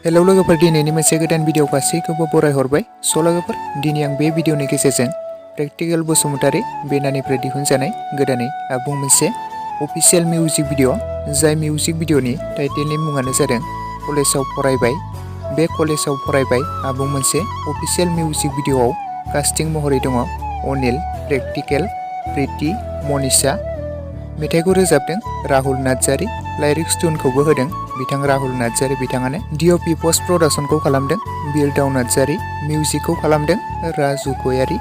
Hello लोगोफोर, दिनैनि मोनसे गोदान भिडिअ गासैखौबो बरायहरबाय। लोगोफोर, दिनै आं बे भिडिअनि गेजेरजों प्रेक्टिकेल बसुमतारी बेनानिफ्राय दिहुनजानाय गोदानै आबुं मोनसे अफिसियेल मिउजिक भिडिअ, जाय मिउजिक भिडिअनि टाइटेलनि मुङानो जादों कलेजाव फरायबाय। बे कलेजाव फरायबाय आबुं मोनसे अफिसियेल मिउजिक भिडिअआव कास्टिं महरै दङ अनिल, प्रेक्टिकेल, प्रीति, मनीषा। मेथाइखौ रोजाबदों राहुल नार्जारी, लाइरिक्स ट्युनखौबो होदों बिथां राहुल नार्जारी बिथाङानो। डिअपि पस्ट प्रडाक्शनखौ खालामदों बिरदाव नार्जारी, मिउजिकखौ खालामदों राजु गयारी,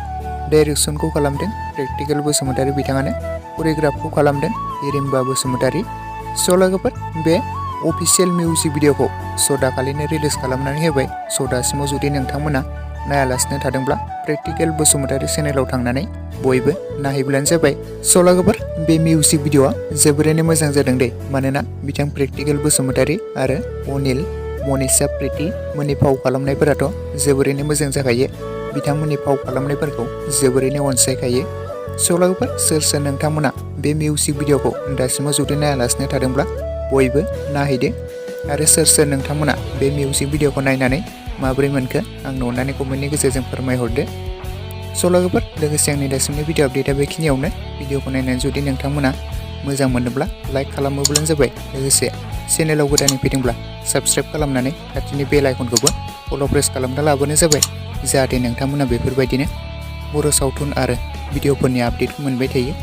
डाइरेक्सनखौ खालामदों प्रेक्टिकेल बसुमतारी बिथाङानो, करिय'ग्राफखौ खालामदों हिरिम्बा बसुमतारी। लोगोफोर, बे अफिसियेल मिउजिक भिडिअखौ दाखालिनो रिलिज खालामनानै होबाय। दासिमाव जुदि नोंथांमोना नायालासिनो थादोंब्ला प्रेक्टिकेल बसुमतारी चेनेलाव थांनानै बयबो नायहैब्लानो जाबाय। लोगोफोर, बे मिउजिक भिडिअआ जोबोरैनो मोजां जादों दे, मानोना बिथां प्रेक्टिकेल बसुमतारी आरो अनिल, मनीषा, प्रीति मोननि फाव खालामनायफोराथ' जोबोरैनो मोजां जाखायो। बिथांमोननि फाव खालामनायफोरखौ जोबोरैनो अनसायखायो। लोगोफोर, सोर नोंथांमोना बे मिउजिक भिडिअखौ दासिमाव जुदि नायालासिनो थादोंब्ला बयबो नायहैदो। आरो सोर नोंथांमोना बे मिउजिक भिडिअखौ नायनानै माबोरै मोनखो आंनो अननानै कमेन्टनि गेजेरजों फोरमायहरदो। लोगोफोर, लोगोसे आंनि दासिमनि भिडिअ आपडेटआ बेखिनियावनो। भिडिअखौ नायनानै जुदि नोंथांमोना मोजां मोनोब्ला लाइक खालामोब्लानो जाबाय। लोगोसे चेनेलाव गोदानै फैदोंब्ला साबस्क्राइब खालामनानै खाथिनि बेल आइकनखौबो अल प्रेस खालामना लाबोनो जाबाय, जाहाथे नोंथांमोना बेफोरबायदिनो बर' सावथुन आरो भिडिअफोरनि आपडेटखौ मोनबाय थायो।